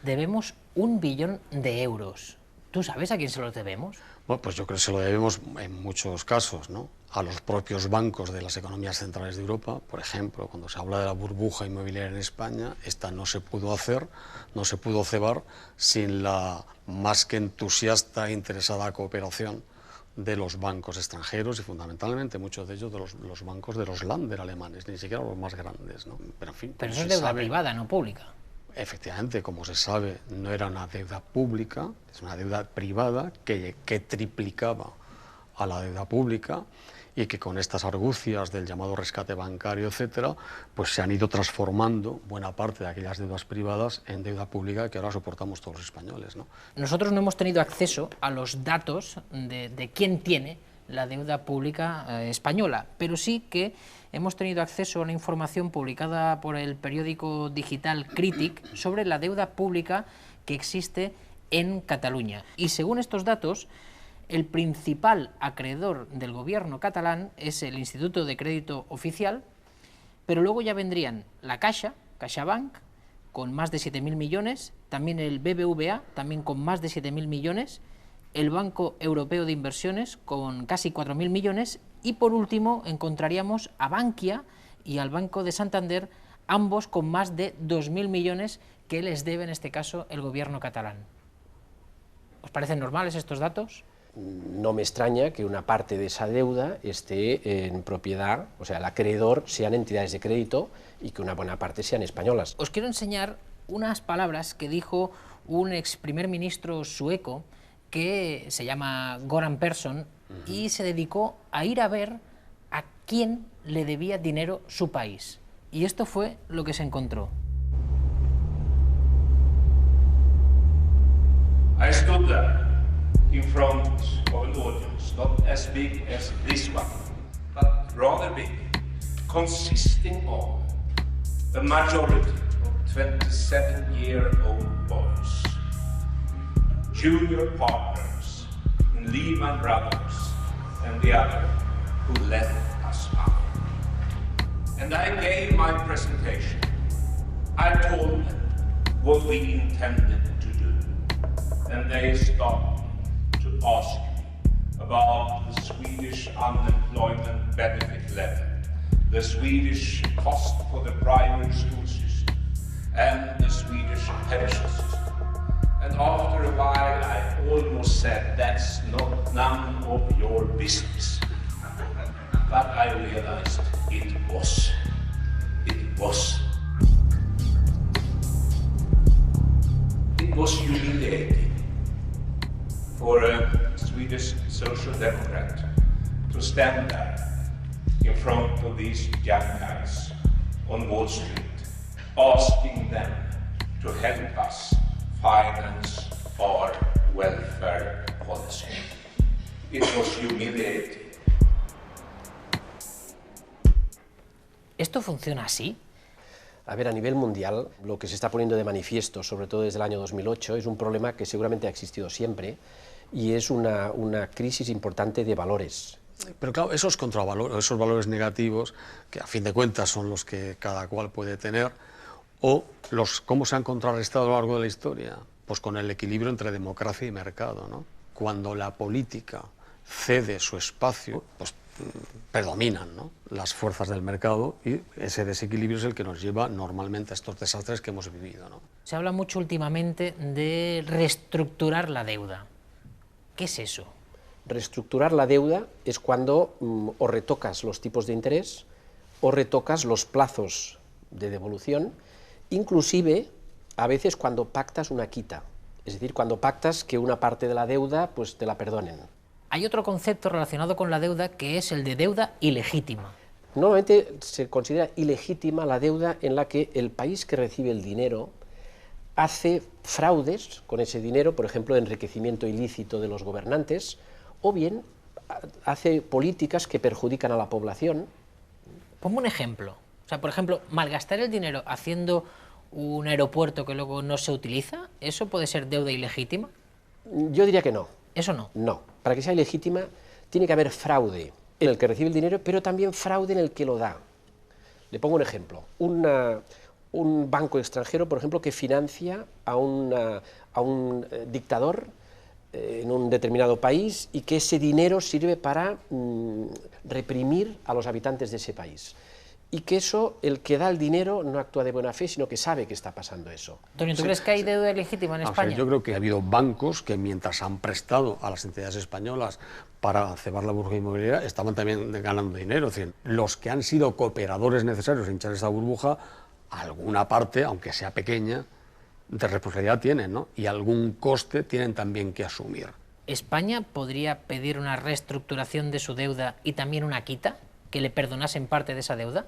Debemos 1 billón de euros. ¿Tú sabes a quién se los debemos? Bueno, pues yo creo que se lo debemos en muchos casos, ¿no? A los propios bancos de las economías centrales de Europa. Por ejemplo, cuando se habla de la burbuja inmobiliaria en España, esta no se pudo hacer, no se pudo cebar sin la más que entusiasta e interesada cooperación de los bancos extranjeros y fundamentalmente muchos de ellos de los bancos de los Länder alemanes, ni siquiera los más grandes, ¿no? Pero en fin, Pero eso es deuda privada, no pública. Efectivamente, como se sabe, no era una deuda pública, es una deuda privada que triplicaba a la deuda pública y que con estas argucias del llamado rescate bancario, etcétera, pues se han ido transformando buena parte de aquellas deudas privadas en deuda pública que ahora soportamos todos los españoles, ¿no? Nosotros no hemos tenido acceso a los datos de quién tiene la deuda pública española, pero sí que hemos tenido acceso a una información publicada por el periódico digital Crític sobre la deuda pública que existe en Cataluña. Y según estos datos, el principal acreedor del gobierno catalán es el Instituto de Crédito Oficial, pero luego ya vendrían la Caixa, CaixaBank, con más de 7.000 millones, también el BBVA, también con más de 7.000 millones, el Banco Europeo de Inversiones con casi 4.000 millones y por último encontraríamos a Bankia y al Banco de Santander, ambos con más de 2.000 millones que les debe en este caso el gobierno catalán. ¿Os parecen normales estos datos? No me extraña que una parte de esa deuda esté en propiedad, o sea, el acreedor sean entidades de crédito y que una buena parte sean españolas. Os quiero enseñar unas palabras que dijo un ex primer ministro sueco que se llama Göran Persson y se dedicó a ir a ver a quién le debía dinero su país. Y esto fue lo que se encontró. I stood there in front of an audience, not as big as this one, but rather big, consisting of a majority of 27-year-old boys, junior partners in Lehman Brothers and the other who lent us money. And I gave my presentation. I told them what we intended to do. And they stopped to ask me about the Swedish unemployment benefit level, the Swedish cost for the primary school system, and the Swedish pension system. And after a while, I almost said, that's none of your business. But I realized it was. It was. It was humiliating for a Swedish social democrat to stand there in front of these young guys on Wall Street, asking them to help us finance our welfare policy. It was humiliating. ¿Esto funciona así? A ver, a nivel mundial, lo que se está poniendo de manifiesto, sobre todo desde el año 2008, es un problema que seguramente ha existido siempre y es una crisis importante de valores. Pero claro, esos contravalores, esos valores negativos, que a fin de cuentas son los que cada cual puede tener, o cómo se han contrarrestado a lo largo de la historia, pues con el equilibrio entre democracia y mercado, ¿no? Cuando la política cede su espacio, pues predominan, ¿no?, las fuerzas del mercado y ese desequilibrio es el que nos lleva normalmente a estos desastres que hemos vivido, ¿no? Se habla mucho últimamente de reestructurar la deuda. ¿Qué es eso? Reestructurar la deuda es cuando o retocas los tipos de interés o retocas los plazos de devolución, inclusive a veces cuando pactas una quita, es decir, cuando pactas que una parte de la deuda pues te la perdonen. Hay otro concepto relacionado con la deuda que es el de deuda ilegítima. Normalmente se considera ilegítima la deuda en la que el país que recibe el dinero hace fraudes con ese dinero, por ejemplo, enriquecimiento ilícito de los gobernantes, o bien hace políticas que perjudican a la población. Pongo un ejemplo. O sea, por ejemplo, malgastar el dinero haciendo un aeropuerto que luego no se utiliza, ¿eso puede ser deuda ilegítima? Yo diría que no. ¿Eso no? No. Para que sea ilegítima tiene que haber fraude en el que recibe el dinero, pero también fraude en el que lo da. Le pongo un ejemplo. un banco extranjero, por ejemplo, que financia a un dictador en un determinado país y que ese dinero sirve para reprimir a los habitantes de ese país. Y que eso, el que da el dinero no actúa de buena fe, sino que sabe que está pasando eso. Antonio, ¿tú crees que hay deuda legítima en España? Yo creo que ha habido bancos que mientras han prestado a las entidades españolas para cebar la burbuja inmobiliaria, estaban también ganando dinero. Es decir, los que han sido cooperadores necesarios en hinchar esa burbuja, alguna parte, aunque sea pequeña, de responsabilidad tienen, ¿no? Y algún coste tienen también que asumir. ¿España podría pedir una reestructuración de su deuda y también una quita, que le perdonasen parte de esa deuda?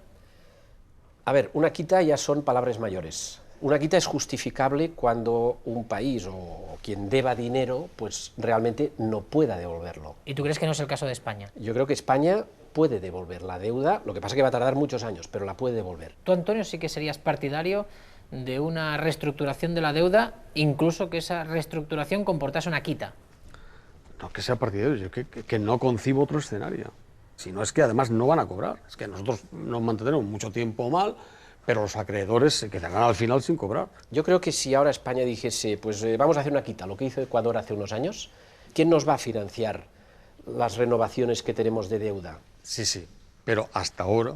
A ver, una quita ya son palabras mayores. Una quita es justificable cuando un país o quien deba dinero, pues realmente no pueda devolverlo. ¿Y tú crees que no es el caso de España? Yo creo que España puede devolver la deuda, lo que pasa es que va a tardar muchos años, pero la puede devolver. Tú, Antonio, sí que serías partidario de una reestructuración de la deuda, incluso que esa reestructuración comportase una quita. No que sea partidario, yo que no concibo otro escenario. Si no es que además no van a cobrar, es que nosotros nos mantendremos mucho tiempo mal, pero los acreedores se quedarán al final sin cobrar. Yo creo que si ahora España dijese, pues vamos a hacer una quita, lo que hizo Ecuador hace unos años, ¿quién nos va a financiar las renovaciones que tenemos de deuda? Sí, pero hasta ahora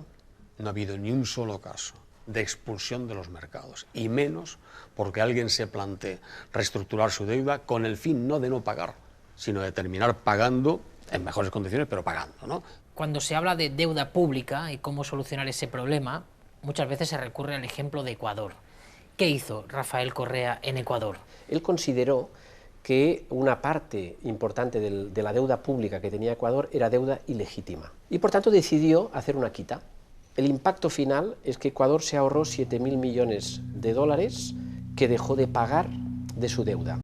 no ha habido ni un solo caso de expulsión de los mercados, y menos porque alguien se plantee reestructurar su deuda con el fin no de no pagar, sino de terminar pagando en mejores condiciones, pero pagando, ¿no? Cuando se habla de deuda pública y cómo solucionar ese problema, muchas veces se recurre al ejemplo de Ecuador. ¿Qué hizo Rafael Correa en Ecuador? Él consideró que una parte importante de la deuda pública que tenía Ecuador era deuda ilegítima y por tanto decidió hacer una quita. El impacto final es que Ecuador se ahorró 7.000 millones de dólares que dejó de pagar de su deuda.